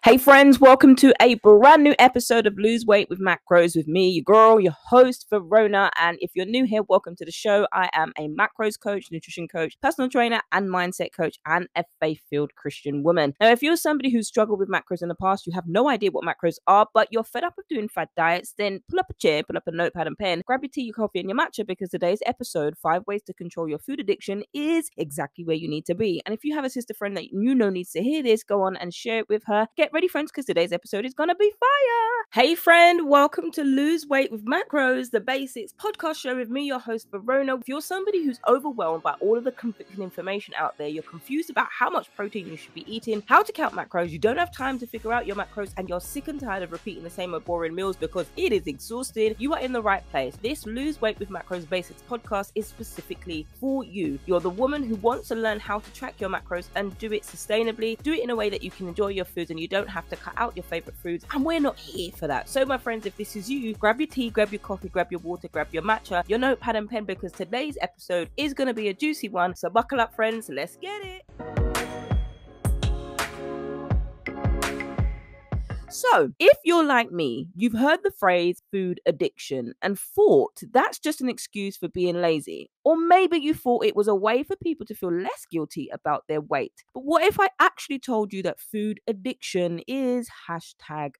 Hey friends, welcome to a brand new episode of Lose Weight with Macros with me, your girl, your host, Verona. And if you're new here, welcome to the show. I am a macros coach, nutrition coach, personal trainer, and mindset coach, and a faith-filled Christian woman. Now, if you're somebody who's struggled with macros in the past, you have no idea what macros are, but you're fed up of doing fad diets, then pull up a chair, pull up a notepad and pen, grab your tea, your coffee, and your matcha, because today's episode, 5 Ways to Control Your Food Addiction, is exactly where you need to be. And if you have a sister friend that you know needs to hear this, go on and share it with her. Get ready, friends, because today's episode is gonna be fire. Hey friend, welcome to Lose Weight with Macros, the basics podcast show with me, your host Verona. If you're somebody who's overwhelmed by all of the conflicting information out there, you're confused about how much protein you should be eating, how to count macros, you don't have time to figure out your macros, and you're sick and tired of repeating the same old boring meals because it is exhausting, you are in the right place. This Lose Weight with Macros basics podcast is specifically for you. You're the woman who wants to learn how to track your macros and do it sustainably, do it in a way that you can enjoy your foods and you don't have to cut out your favorite foods, and we're not here for that. So my friends, if this is you, grab your tea, grab your coffee, grab your water, grab your matcha, your notepad and pen, because today's episode is going to be a juicy one. So buckle up, friends, let's get it. So, if you're like me, you've heard the phrase food addiction and thought that's just an excuse for being lazy. Or maybe you thought it was a way for people to feel less guilty about their weight. But what if I actually told you that food addiction is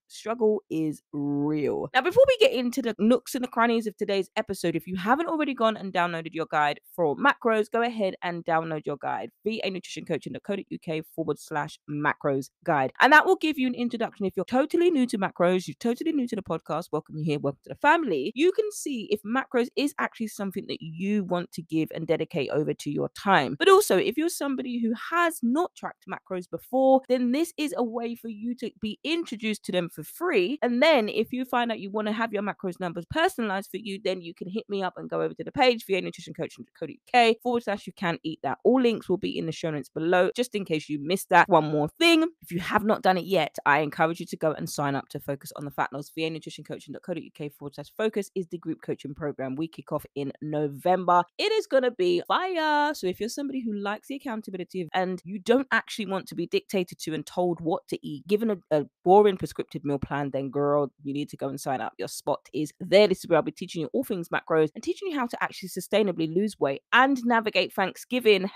#struggle is real? Now, before we get into the nooks and the crannies of today's episode, if you haven't already gone and downloaded your guide for macros, go ahead and download your guide, vanutritioncoaching.co.uk/macros guide. And that will give you an introduction. If you're totally new to macros, you're totally new to the podcast, welcome you here, welcome to the family. You can see if macros is actually something that you want to give and dedicate over to your time. But also, if you're somebody who has not tracked macros before, then this is a way for you to be introduced to them for free. And then if you find out you want to have your macros numbers personalized for you, then you can hit me up and go over to the page, vanutritioncoaching.co.uk/you can eat that. All links will be in the show notes below, just in case you missed that. One more thing, if you have not done it yet, I encourage you to go and sign up to Focus on the Fat Loss. vanutritioncoaching.co.uk/focus is the group coaching program. We kick off in November. It is going to be fire. So if you're somebody who likes the accountability and you don't actually want to be dictated to and told what to eat, given a boring prescriptive meal plan, then girl, you need to go and sign up. Your spot is there. This is where I'll be teaching you all things macros and teaching you how to actually sustainably lose weight and navigate Thanksgiving,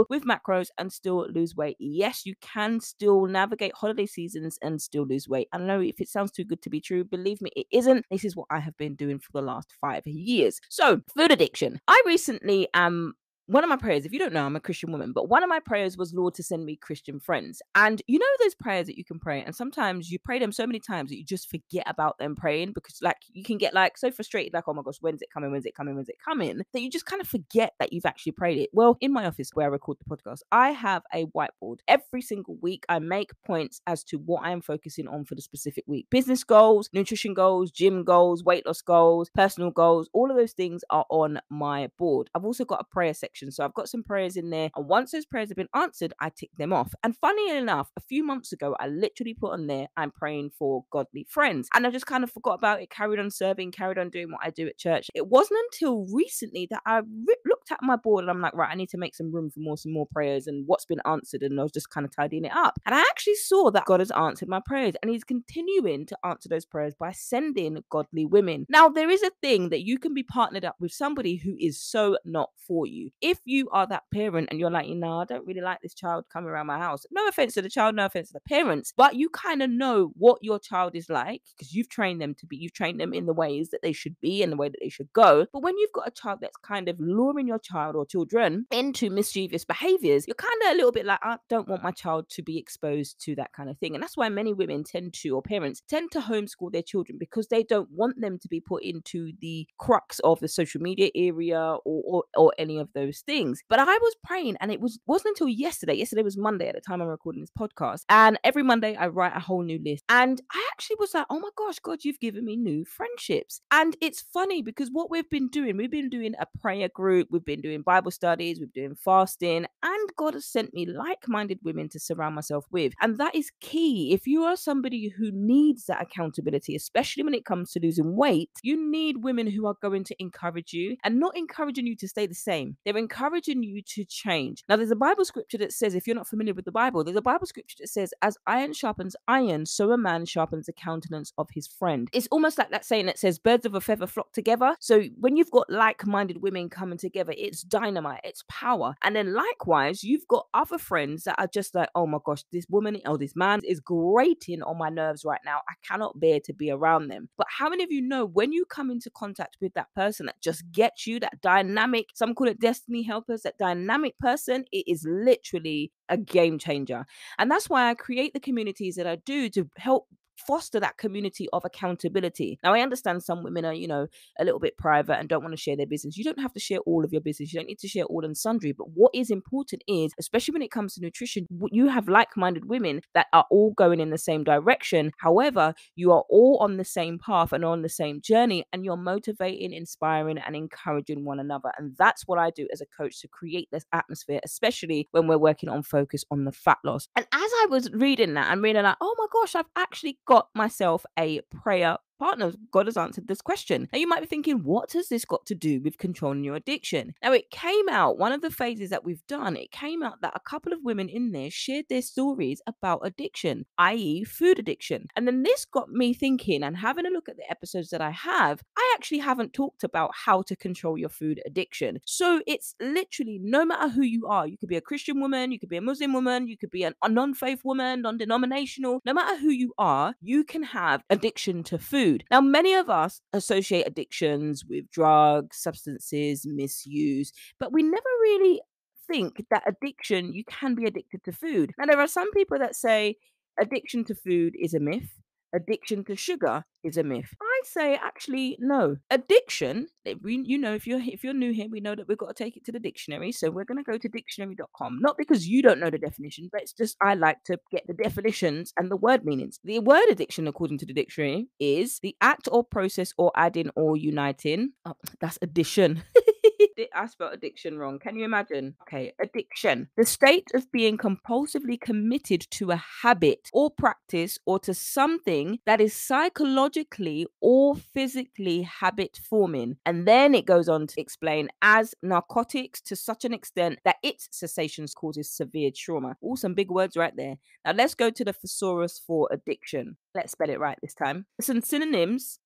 with macros and still lose weight. Yes, you can still navigate holiday seasons and still lose weight. I know if it sounds too good to be true, believe me, it isn't. This is what I have been doing for the last 5 years. So, food addiction. I recently one of my prayers, if you don't know, I'm a Christian woman, but one of my prayers was, Lord, to send me Christian friends. And you know those prayers that you can pray, and sometimes you pray them so many times that you just forget about them praying, because you can get so frustrated, oh my gosh, when's it coming, that you just kind of forget that you've actually prayed it. Well, in my office where I record the podcast, I have a whiteboard. Every single week, I make points as to what I am focusing on for the specific week. Business goals, nutrition goals, gym goals, weight loss goals, personal goals, all of those things are on my board. I've also got a prayer section. So I've got some prayers in there, and once those prayers have been answered, I tick them off. And funny enough, a few months ago, I literally put on there, I'm praying for godly friends. And I just kind of forgot about it, carried on serving, carried on doing what I do at church. It wasn't until recently that I looked at my board and I'm like, right, I need to make some room for some more prayers and what's been answered. And I was just kind of tidying it up. And I actually saw that God has answered my prayers, and he's continuing to answer those prayers by sending godly women. Now, there is a thing that you can be partnered up with somebody who is so not for you. If you are that parent and you're like, I don't really like this child coming around my house. No offense to the child, no offense to the parents, but you kind of know what your child is like because you've trained them in the ways that they should be and the way that they should go. But when you've got a child that's kind of luring your child or children into mischievous behaviors, you're kind of a little bit like, I don't want my child to be exposed to that kind of thing. And that's why many women parents tend to homeschool their children, because they don't want them to be put into the crux of the social media area or any of those things. But I was praying, and it wasn't until yesterday was Monday at the time I'm recording this podcast, and every Monday I write a whole new list, and I actually was like, oh my gosh, God, you've given me new friendships. And it's funny because what we've been doing a prayer group, we've been doing Bible studies, we've been doing fasting, and God has sent me like-minded women to surround myself with. And that is key. If you are somebody who needs that accountability, especially when it comes to losing weight, you need women who are going to encourage you, and not encouraging you to stay the same. They're encouraging you to change. Now, there's a Bible scripture that says, if you're not familiar with the Bible, there's a Bible scripture that says, as iron sharpens iron, so a man sharpens the countenance of his friend. It's almost like that saying that says, birds of a feather flock together. So when you've got like-minded women coming together, it's dynamite, it's power. And then likewise, you've got other friends that are just like, oh my gosh, this woman or this man is grating on my nerves right now. I cannot bear to be around them. But how many of you know when you come into contact with that person that just gets you, that dynamic, some call it destiny helpers, that dynamic person, it is literally a game changer. And that's why I create the communities that I do to help foster that community of accountability. Now, I understand some women are, a little bit private and don't want to share their business. You don't have to share all of your business. You don't need to share all and sundry. But what is important is, especially when it comes to nutrition, you have like-minded women that are all going in the same direction. However, you are all on the same path and on the same journey, and you're motivating, inspiring, and encouraging one another. And that's what I do as a coach to create this atmosphere, especially when we're working on focus on the fat loss. And as I was reading that, I'm really like, oh my gosh, I've actually got myself a prayer partner. God has answered this question. Now you might be thinking, what has this got to do with controlling your addiction? Now it came out, one of the phases that we've done, it came out that a couple of women in there shared their stories about addiction, i.e. food addiction. And then this got me thinking, and having a look at the episodes that I actually haven't talked about how to control your food addiction. So it's literally, no matter who you are, you could be a Christian woman, you could be a Muslim woman, you could be a non-faith woman, non-denominational, no matter who you are, you can have addiction to food. Now, many of us associate addictions with drugs, substances, misuse, but we never really think that addiction, you can be addicted to food. Now, there are some people that say addiction to food is a myth. Addiction to sugar is a myth. I say actually no. Addiction, if you're new here, we know that we've got to take it to the dictionary. So we're going to go to dictionary.com. Not because you don't know the definition, but it's just I like to get the definitions and the word meanings. The word addiction, according to the dictionary, is the act or process or adding or uniting. Oh, that's addition. I spelled addiction wrong. Can you imagine? Okay, addiction. The state of being compulsively committed to a habit or practice or to something that is psychologically or physically habit forming. And then it goes on to explain as narcotics to such an extent that its cessation causes severe trauma. Oh, some big words right there. Now let's go to the thesaurus for addiction. Let's spell it right this time. Some synonyms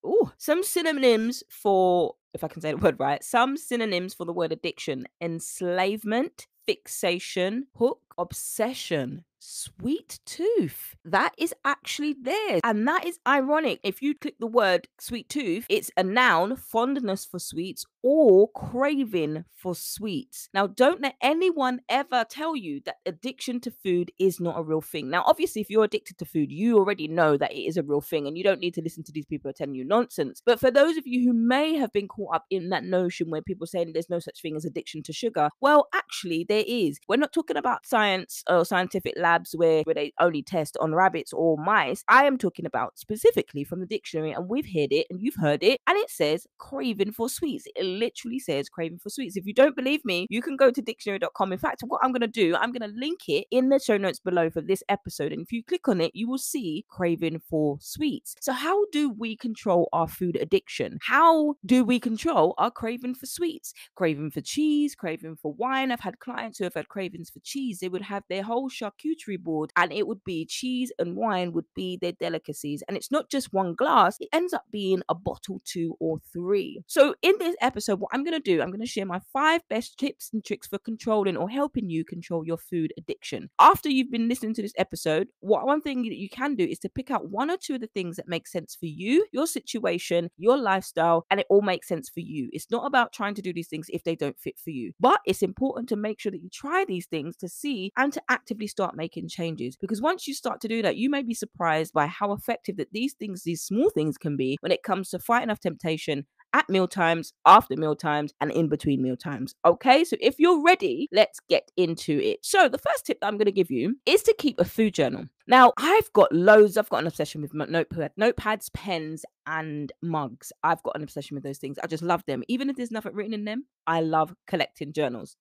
for, if I can say the word right, some synonyms for the word addiction: enslavement, fixation, hook, obsession, sweet tooth. That is actually there. And that is ironic. If you click the word sweet tooth, it's a noun, fondness for sweets or craving for sweets. Now, don't let anyone ever tell you that addiction to food is not a real thing. Now, obviously, if you're addicted to food, you already know that it is a real thing and you don't need to listen to these people telling you nonsense. But for those of you who may have been caught up in that notion where people saying there's no such thing as addiction to sugar, well, actually, there is. We're not talking about science or scientific labs where they only test on rabbits or mice. I am talking about specifically from the dictionary, and we've heard it and you've heard it, and it says craving for sweets. It literally says craving for sweets. If you don't believe me, you can go to dictionary.com. In fact, what I'm going to do, I'm going to link it in the show notes below for this episode, and if you click on it, you will see craving for sweets. So how do we control our food addiction? How do we control our craving for sweets? Craving for cheese, craving for wine. I've had clients who have had cravings for cheese. They would have their whole charcuterie board and it would be cheese and wine would be their delicacies. And it's not just one glass, it ends up being a bottle, 2 or 3. So in this episode, what I'm going to do, I'm going to share my 5 best tips and tricks for controlling or helping you control your food addiction. After you've been listening to this episode, one thing that you can do is to pick out 1 or 2 of the things that make sense for you, your situation, your lifestyle, and it all makes sense for you. It's not about trying to do these things if they don't fit for you, but it's important to make sure that you try these things to see and to actively start making changes, because once you start to do that, you may be surprised by how effective that these things, these small things, can be when it comes to fighting off temptation at meal times, after meal times, and in between meal times. Okay, so if you're ready, let's get into it. So the first tip that I'm going to give you is to keep a food journal. Now, I've got loads. I've got an obsession with notepads, pens, and mugs. I've got an obsession with those things. I just love them. Even if there's nothing written in them, I love collecting journals.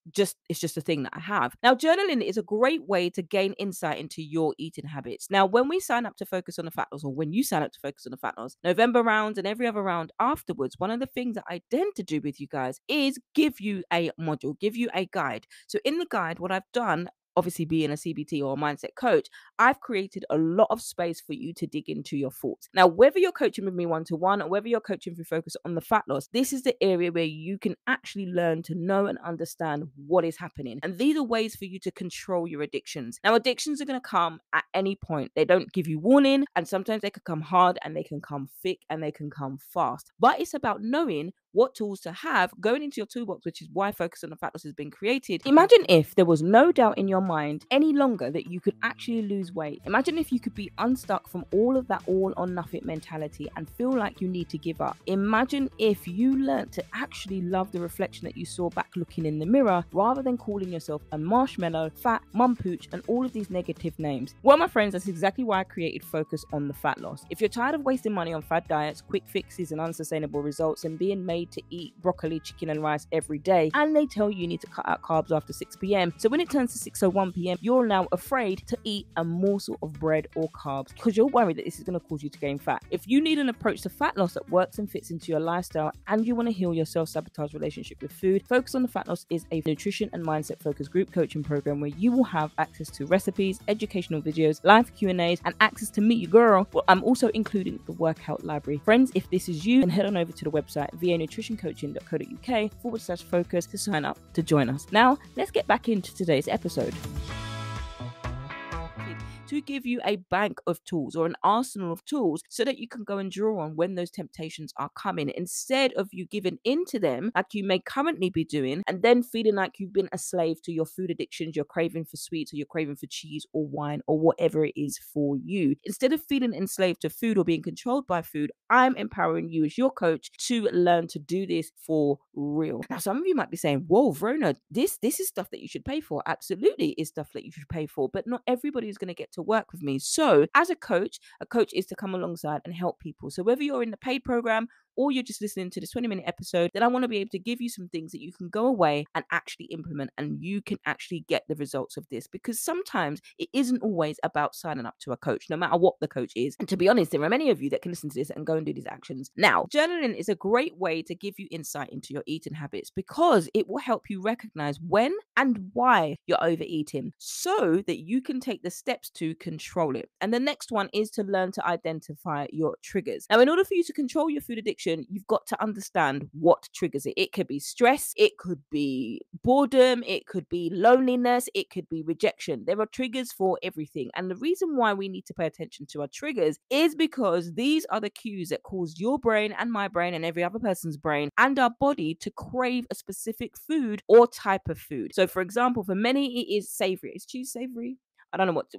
It's just a thing that I have. Now, journaling is a great way to gain insight into your eating habits. Now, when we sign up to Focus on the Fat Loss, or when you sign up to Focus on the Fat Loss, November rounds and every other round afterwards, one of the things that I tend to do with you guys is give you a module, give you a guide. So in the guide, what I've done, obviously being a CBT or a mindset coach, I've created a lot of space for you to dig into your thoughts. Now, whether you're coaching with me one-to-one or whether you're coaching through Focus on the Fat Loss, this is the area where you can actually learn to know and understand what is happening. And these are ways for you to control your addictions. Now, addictions are going to come at any point. They don't give you warning, and sometimes they can come hard and they can come thick and they can come fast. But it's about knowing what tools to have going into your toolbox, which is why Focus on the Fat Loss has been created. Imagine if there was no doubt in your mind any longer that you could actually lose weight. Imagine if you could be unstuck from all of that all or nothing mentality and feel like you need to give up. Imagine if you learned to actually love the reflection that you saw back looking in the mirror, rather than calling yourself a marshmallow, fat, mum pooch, and all of these negative names. Well, my friends, that's exactly why I created Focus on the Fat Loss. If you're tired of wasting money on fad diets, quick fixes, and unsustainable results, and being made to eat broccoli, chicken, and rice every day, and they tell you need to cut out carbs after 6 p.m. So when it turns to 6:01 p.m., you're now afraid to eat a morsel of bread or carbs because you're worried that this is going to cause you to gain fat. If you need an approach to fat loss that works and fits into your lifestyle, and you want to heal your self-sabotage relationship with food, Focus on the Fat Loss is a nutrition and mindset focused group coaching program where you will have access to recipes, educational videos, live Q&As, and access to meet you girl. Well, I'm also including the workout library. Friends, if this is you, then head on over to the website vanutritioncoaching.co.uk/focus to sign up to join us. Now, let's get back into today's episode. To give you a bank of tools or an arsenal of tools so that you can go and draw on when those temptations are coming, instead of you giving into them like you may currently be doing and then feeling like you've been a slave to your food addictions, you're craving for sweets or you're craving for cheese or wine or whatever it is for you. Instead of feeling enslaved to food or being controlled by food, I'm empowering you as your coach to learn to do this for real. Now, some of you might be saying, whoa, Verona, this is stuff that you should pay for. Absolutely is stuff that you should pay for, but not everybody is going to get to work with me. So as a coach is to come alongside and help people. So whether you're in the paid program or you're just listening to this 20-minute episode, then I want to be able to give you some things that you can go away and actually implement, and you can actually get the results of this, because sometimes it isn't always about signing up to a coach, no matter what the coach is. And to be honest, there are many of you that can listen to this and go and do these actions. Now, journaling is a great way to give you insight into your eating habits, because it will help you recognize when and why you're overeating so that you can take the steps to control it. And the next one is to learn to identify your triggers. Now, in order for you to control your food addiction, you've got to understand what triggers it. It could be stress, it could be boredom, it could be loneliness, it could be rejection. There are triggers for everything. And the reason why we need to pay attention to our triggers is because these are the cues that cause your brain and my brain and every other person's brain and our body to crave a specific food or type of food. So for example, for many, it is savory. Is cheese savory? I don't know what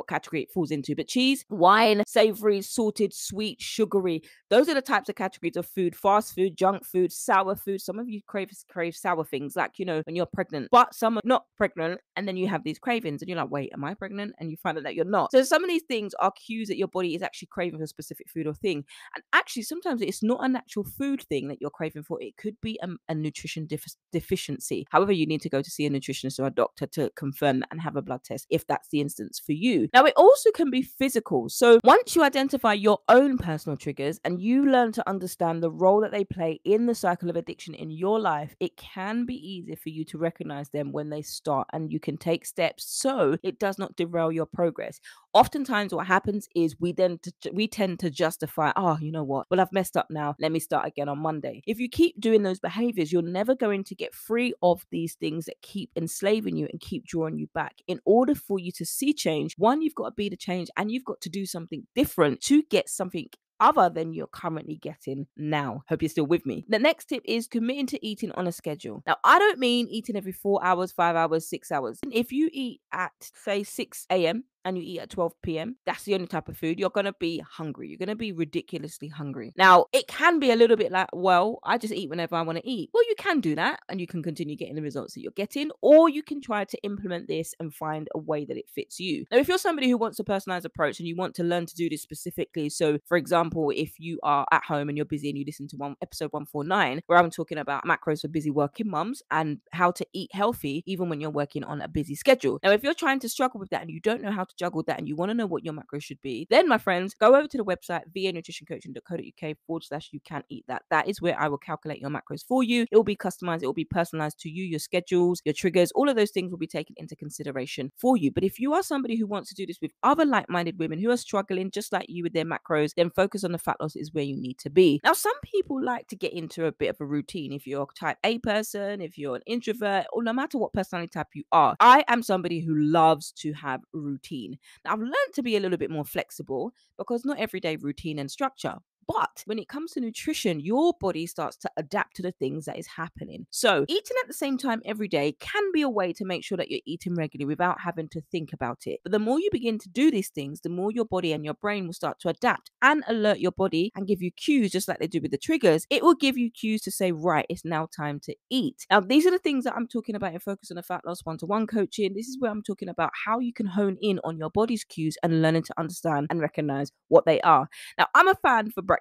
category it falls into, but cheese, wine, savory, salted, sweet, sugary. Those are the types of categories of food: fast food, junk food, sour food. Some of you crave sour things, like, when you're pregnant, but some are not pregnant. And then you have these cravings and you're like, wait, am I pregnant? And you find out that you're not. So some of these things are cues that your body is actually craving for a specific food or thing. And actually, sometimes it's not an actual food thing that you're craving for. It could be a nutrition deficiency. However, you need to go to see a nutritionist or a doctor to confirm that and have a blood test if that's the instance for you. Now, it also can be physical. So once you identify your own personal triggers and you learn to understand the role that they play in the cycle of addiction in your life, it can be easier for you to recognize them when they start, and you can take steps so it does not derail your progress. Oftentimes what happens is we tend to justify, oh, you know what? Well, I've messed up now. Let me start again on Monday. If you keep doing those behaviors, you're never going to get free of these things that keep enslaving you and keep drawing you back. In order for you to see change, one, you've got to be the change, and you've got to do something different to get something other than you're currently getting now. Hope you're still with me. The next tip is committing to eating on a schedule. Now, I don't mean eating every 4 hours, 5 hours, 6 hours. If you eat at, say, 6 a.m., and you eat at 12 p.m., that's the only type of food, you're going to be hungry. You're going to be ridiculously hungry. Now, it can be a little bit like, well, I just eat whenever I want to eat. Well, you can do that and you can continue getting the results that you're getting, or you can try to implement this and find a way that it fits you. Now, if you're somebody who wants a personalized approach and you want to learn to do this specifically, so for example, if you are at home and you're busy and you listen to episode 149, where I'm talking about macros for busy working mums and how to eat healthy even when you're working on a busy schedule. Now, if you're trying to struggle with that and you don't know how to juggle that and you want to know what your macros should be, then my friends, go over to the website vanutritioncoaching.co.uk/you can eat that. That is where I will calculate your macros for you. It will be customized, it will be personalized to you, your schedules, your triggers, all of those things will be taken into consideration for you. But if you are somebody who wants to do this with other like-minded women who are struggling just like you with their macros, then focus on the fat loss is where you need to be. Now, some people like to get into a bit of a routine. If you're a type A person, if you're an introvert, or no matter what personality type you are, I am somebody who loves to have routine. Now, I've learned to be a little bit more flexible because not everyday routine and structure. But when it comes to nutrition, your body starts to adapt to the things that is happening. So eating at the same time every day can be a way to make sure that you're eating regularly without having to think about it. But the more you begin to do these things, the more your body and your brain will start to adapt and alert your body and give you cues, just like they do with the triggers. It will give you cues to say, right, it's now time to eat. Now, these are the things that I'm talking about in Focus on the Fat Loss one-to-one coaching. This is where I'm talking about how you can hone in on your body's cues and learning to understand and recognize what they are. Now, I'm a fan for breakfast.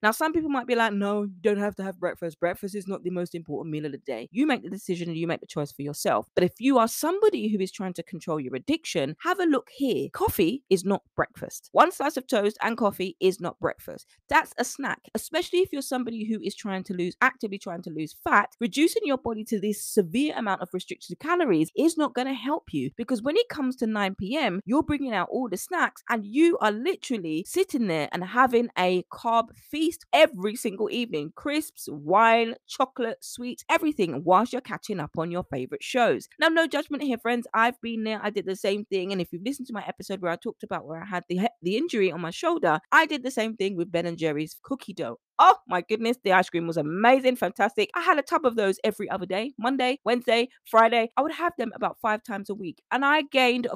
Now, some people might be like, no, you don't have to have breakfast. Breakfast is not the most important meal of the day. You make the decision and you make the choice for yourself. But if you are somebody who is trying to control your addiction, have a look here. Coffee is not breakfast. One slice of toast and coffee is not breakfast. That's a snack, especially if you're somebody who is actively trying to lose fat. Reducing your body to this severe amount of restricted calories is not going to help you, because when it comes to 9 p.m., you're bringing out all the snacks and you are literally sitting there and having a carb feast every single evening. Crisps, wine, chocolate, sweets, everything, whilst you're catching up on your favorite shows. Now, no judgment here, friends. I've been there. I did the same thing. And if you've listened to my episode where I talked about where I had the injury on my shoulder, I did the same thing with Ben & Jerry's cookie dough. Oh my goodness, the ice cream was amazing, fantastic. I had a tub of those every other day, Monday, Wednesday, Friday. I would have them about 5 times a week. And I gained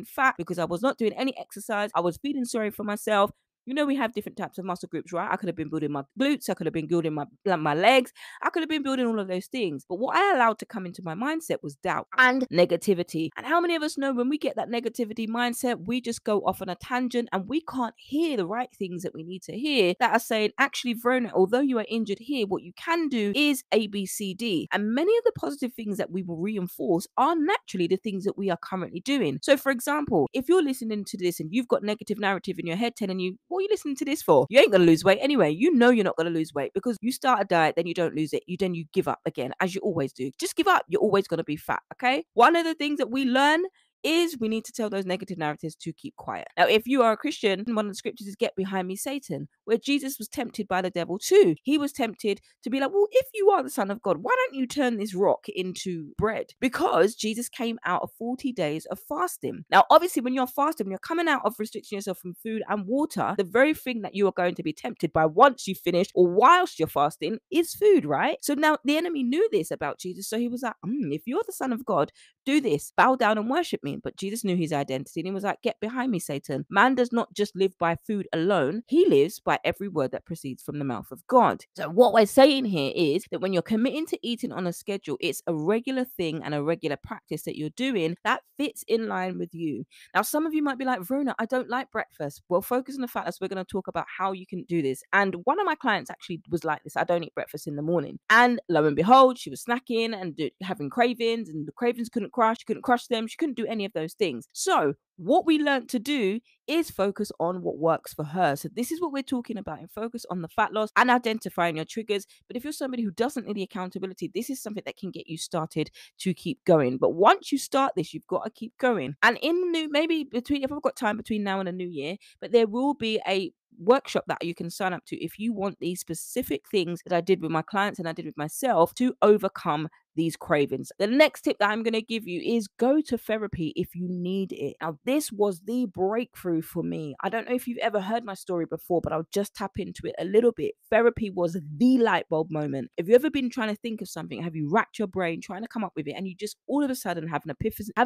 fat because I was not doing any exercise. I was feeling sorry for myself. You know, we have different types of muscle groups, right? I could have been building my glutes. I could have been building my legs. I could have been building all of those things. But what I allowed to come into my mindset was doubt and negativity. And how many of us know when we get that negativity mindset, we just go off on a tangent and we can't hear the right things that we need to hear that are saying, actually, Verona, although you are injured here, what you can do is A, B, C, D. And many of the positive things that we will reinforce are naturally the things that we are currently doing. So, for example, if you're listening to this and you've got negative narrative in your head telling you, what are you listening to this for? You ain't going to lose weight anyway. You know you're not going to lose weight because you start a diet, then you don't lose it. Then you give up again, as you always do. Just give up. You're always going to be fat, okay? One of the things that we learn is we need to tell those negative narratives to keep quiet. Now, if you are a Christian, one of the scriptures is get behind me, Satan, where Jesus was tempted by the devil too. He was tempted to be like, well, if you are the Son of God, why don't you turn this rock into bread? Because Jesus came out of 40 days of fasting. Now, obviously, when you're fasting, when you're coming out of restricting yourself from food and water, the very thing that you are going to be tempted by once you finish or whilst you're fasting is food, right? So now the enemy knew this about Jesus. So he was like, if you're the Son of God, do this, bow down and worship me. But Jesus knew his identity and he was like, get behind me, Satan. Man does not just live by food alone. He lives by every word that proceeds from the mouth of God. So what we're saying here is that when you're committing to eating on a schedule, it's a regular thing and a regular practice that you're doing that fits in line with you. Now, some of you might be like, Verona, I don't like breakfast. Well, focus on the fact that we're going to talk about how you can do this. And one of my clients actually was like this. I don't eat breakfast in the morning. And lo and behold, she was snacking and having cravings, and the cravings couldn't crush. She couldn't crush them. She couldn't do any of those things. So what we learned to do is focus on what works for her. So this is what we're talking about, and focus on the fat loss and identifying your triggers. But if you're somebody who doesn't need the accountability, this is something that can get you started to keep going. But once you start this, you've got to keep going. And if I've got time between now and the new year, but there will be a workshop that you can sign up to if you want these specific things that I did with my clients and I did with myself to overcome these cravings. The next tip that I'm going to give you is go to therapy if you need it. Now, this was the breakthrough for me. I don't know if you've ever heard my story before, but I'll just tap into it a little bit. Therapy was the light bulb moment. Have you ever been trying to think of something? Have you racked your brain trying to come up with it, and you just all of a sudden have an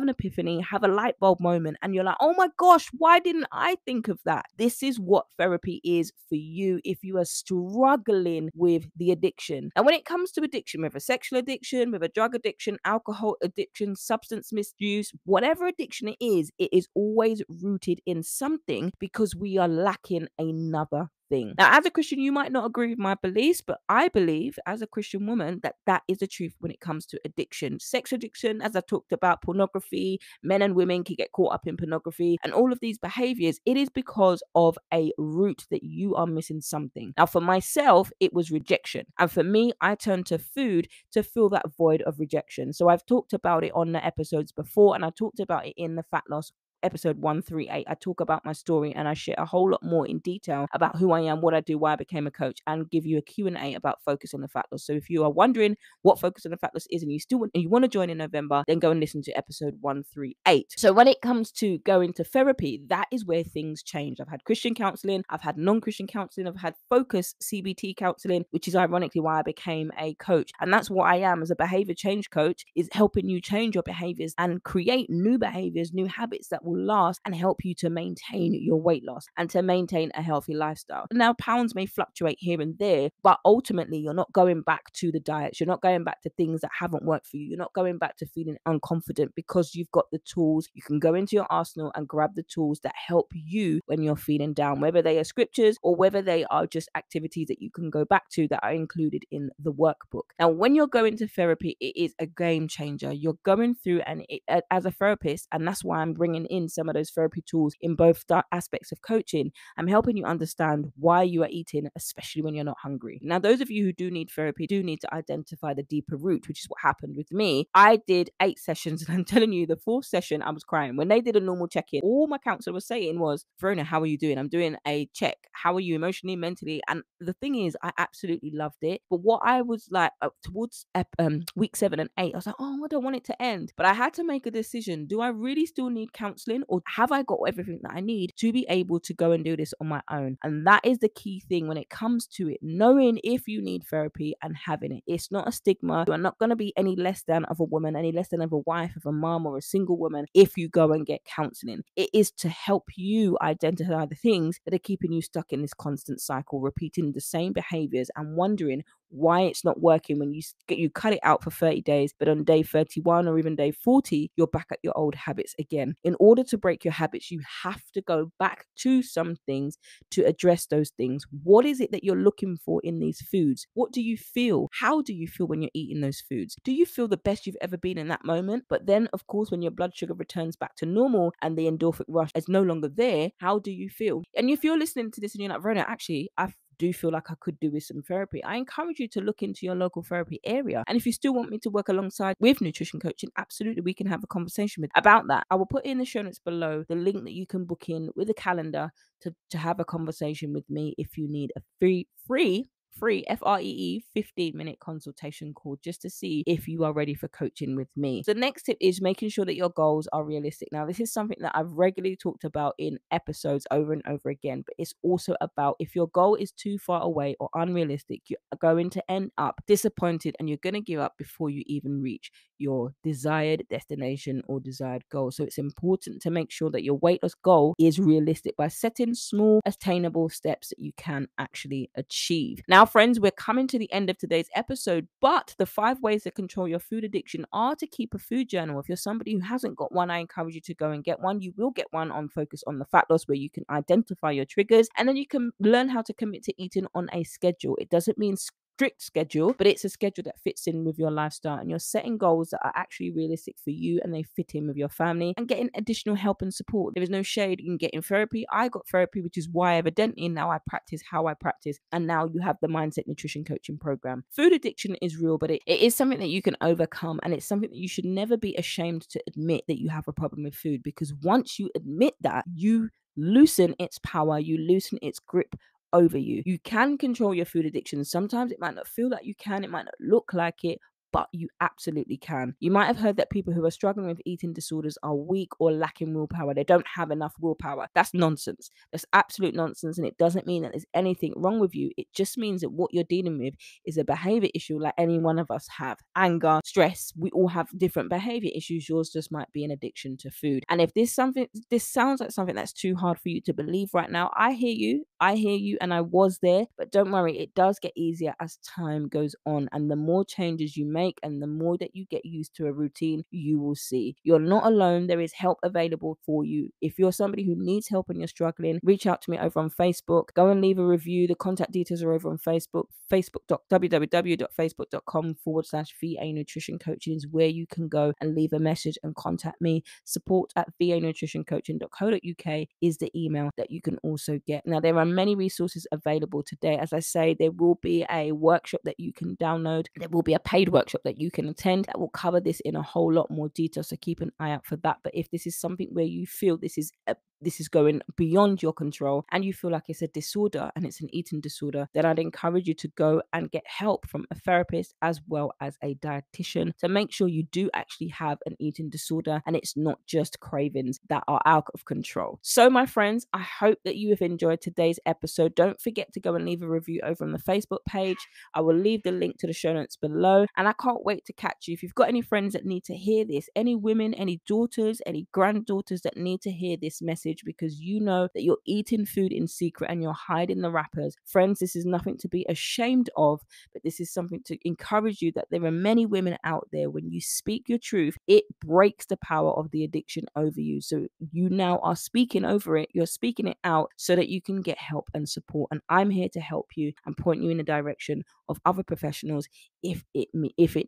epiphany, have a light bulb moment, and you're like, oh my gosh, why didn't I think of that? This is what therapy is for you if you are struggling with the addiction. And when it comes to addiction, whether sexual addiction, whether drug addiction, alcohol addiction, substance misuse, whatever addiction it is always rooted in something, because we are lacking another thing. Now, as a Christian, you might not agree with my beliefs, but I believe as a Christian woman that is the truth when it comes to addiction. Sex addiction, as I talked about, pornography, men and women can get caught up in pornography, and all of these behaviors, it is because of a root that you are missing something. Now, for myself, it was rejection. And for me, I turned to food to fill that void of rejection. So I've talked about it on the episodes before, and I talked about it in the fat loss episode 138. I talk about my story and I share a whole lot more in detail about who I am, what I do, why I became a coach, and give you a Q&A about Focus on the Fat Loss. So if you are wondering what Focus on the Fat Loss is and you want to join in November, then go and listen to episode 138. So when it comes to going to therapy, that is where things change. I've had Christian counseling, I've had non-Christian counseling, I've had Focus CBT counseling, which is ironically why I became a coach. And that's what I am as a behavior change coach, is helping you change your behaviors and create new behaviors, new habits that will last and help you to maintain your weight loss and to maintain a healthy lifestyle. Now, pounds may fluctuate here and there, but ultimately you're not going back to the diets. You're not going back to things that haven't worked for you. You're not going back to feeling unconfident, because you've got the tools. You can go into your arsenal and grab the tools that help you when you're feeling down, whether they are scriptures or whether they are just activities that you can go back to that are included in the workbook. Now, when you're going to therapy, it is a game changer. You're going through, and as a therapist, and that's why I'm bringing in some of those therapy tools in both aspects of coaching. I'm helping you understand why you are eating, especially when you're not hungry. Now, those of you who do need therapy do need to identify the deeper root, which is what happened with me. I did 8 sessions, and I'm telling you, the 4th session, I was crying. When they did a normal check-in, all my counselor was saying was, Verona, how are you doing? I'm doing a check. How are you emotionally, mentally? And the thing is, I absolutely loved it. But what I was like, towards week 7 and 8, I was like, oh, I don't want it to end. But I had to make a decision. Do I really still need counseling, or have I got everything that I need to be able to go and do this on my own? And that is the key thing when it comes to it, knowing if you need therapy and having it. It's not a stigma. You are not going to be any less than of a woman, any less than of a wife, of a mom, or a single woman if you go and get counseling. It is to help you identify the things that are keeping you stuck in this constant cycle, repeating the same behaviors and wondering why it's not working when you cut it out for 30 days, but on day 31 or even day 40, you're back at your old habits again. In order to break your habits, you have to go back to some things to address those things. What is it that you're looking for in these foods? What do you feel? How do you feel when you're eating those foods? Do you feel the best you've ever been in that moment? But then, of course, when your blood sugar returns back to normal and the endorphin rush is no longer there, how do you feel? And if you're listening to this and you're like, Verona, actually, I do feel like I could do with some therapy, I encourage you to look into your local therapy area. And if you still want me to work alongside with nutrition coaching, absolutely, we can have a conversation about that. I will put in the show notes below the link that you can book in with a calendar to have a conversation with me if you need a free free FREE 15-minute consultation call just to see if you are ready for coaching with me. So the next tip is making sure that your goals are realistic. Now, this is something that I've regularly talked about in episodes over and over again, but it's also about if your goal is too far away or unrealistic, you're going to end up disappointed and you're going to give up before you even reach your desired destination or desired goal. So it's important to make sure that your weight loss goal is realistic by setting small, attainable steps that you can actually achieve. Now, friends, we're coming to the end of today's episode, but the 5 ways to control your food addiction are to keep a food journal. If you're somebody who hasn't got one, I encourage you to go and get one. You will get one on Focus on the Fat Loss, where you can identify your triggers and then you can learn how to commit to eating on a schedule. It doesn't mean strict schedule, but it's a schedule that fits in with your lifestyle, and you're setting goals that are actually realistic for you and they fit in with your family, and getting additional help and support. There is no shade in getting therapy. I got therapy, which is why evidently now I practice how I practice, and now you have the Mindset Nutrition Coaching Program. Food addiction is real, but it is something that you can overcome, and it's something that you should never be ashamed to admit that you have a problem with food, because once you admit that, you loosen its power, you loosen its grip over you. You can control your food addiction. Sometimes it might not feel like you can, it might not look like it, but you absolutely can. You might have heard that people who are struggling with eating disorders are weak or lacking willpower. They don't have enough willpower. That's nonsense. That's absolute nonsense. And it doesn't mean that there's anything wrong with you. It just means that what you're dealing with is a behavior issue like any one of us have. Anger, stress, we all have different behavior issues. Yours just might be an addiction to food. And if this sounds like something that's too hard for you to believe right now, I hear you, and I was there, but don't worry, it does get easier as time goes on. And the more changes you make and the more that you get used to a routine, you will see you're not alone. There is help available for you. If you're somebody who needs help and you're struggling, reach out to me over on Facebook. Go and leave a review. The contact details are over on Facebook. www.facebook.com/VA Nutrition Coaching is where you can go and leave a message and contact me. support@vanutritioncoaching.co.uk is the email that you can also get. Now, there are many resources available today. As I say, there will be a workshop that you can download. There will be a paid workshop that you can attend that will cover this in a whole lot more detail. So keep an eye out for that. But if this is something where you feel this is going beyond your control and you feel like it's a disorder and it's an eating disorder, then I'd encourage you to go and get help from a therapist as well as a dietitian to make sure you do actually have an eating disorder and it's not just cravings that are out of control. So my friends, I hope that you have enjoyed today's episode. Don't forget to go and leave a review over on the Facebook page. I will leave the link to the show notes below, and I can't wait to catch you. If you've got any friends that need to hear this, any women, any daughters, any granddaughters that need to hear this message because you know that you're eating food in secret and you're hiding the wrappers, friends, this is nothing to be ashamed of, but this is something to encourage you that there are many women out there. When you speak your truth, it breaks the power of the addiction over you. So you now are speaking over it. You're speaking it out so that you can get help and support. And I'm here to help you and point you in the direction of other professionals if it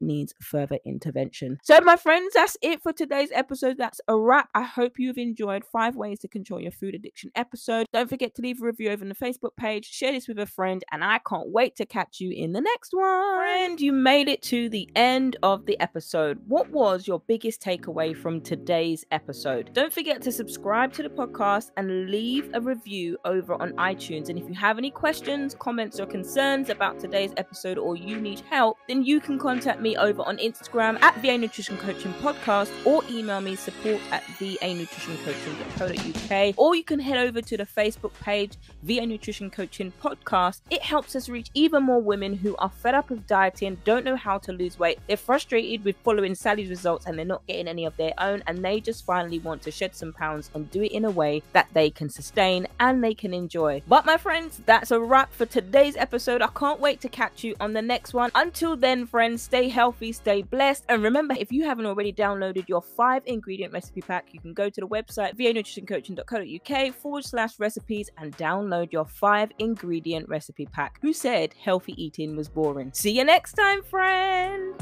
needs further intervention. So my friends, that's it for today's episode. That's a wrap. I hope you've enjoyed 5 ways to control your food addiction episode. Don't forget to leave a review over on the Facebook page, share this with a friend, and I can't wait to catch you in the next one. Friend, you made it to the end of the episode. What was your biggest takeaway from today's episode? Don't forget to subscribe to the podcast and leave a review over on iTunes. And if you have any questions, comments, or concerns about today's episode, or you need help, then you can contact me over on Instagram @VA Nutrition Coaching Podcast, or email me support@vanutritioncoaching.co.uk, or you can head over to the Facebook page VA Nutrition Coaching Podcast. It helps us reach even more women who are fed up with dieting, don't know how to lose weight, they're frustrated with following Sally's results and they're not getting any of their own, and they just finally want to shed some pounds and do it in a way that they can sustain and they can enjoy. But my friends, that's a wrap for today's episode. I can't wait to catch you on the next one. Until then, friends, stay healthy, stay blessed, and remember, if you haven't already downloaded your 5-ingredient recipe pack, you can go to the website vanutritioncoaching.co.uk/recipes and download your 5-ingredient recipe pack. Who said healthy eating was boring? See you next time, friend.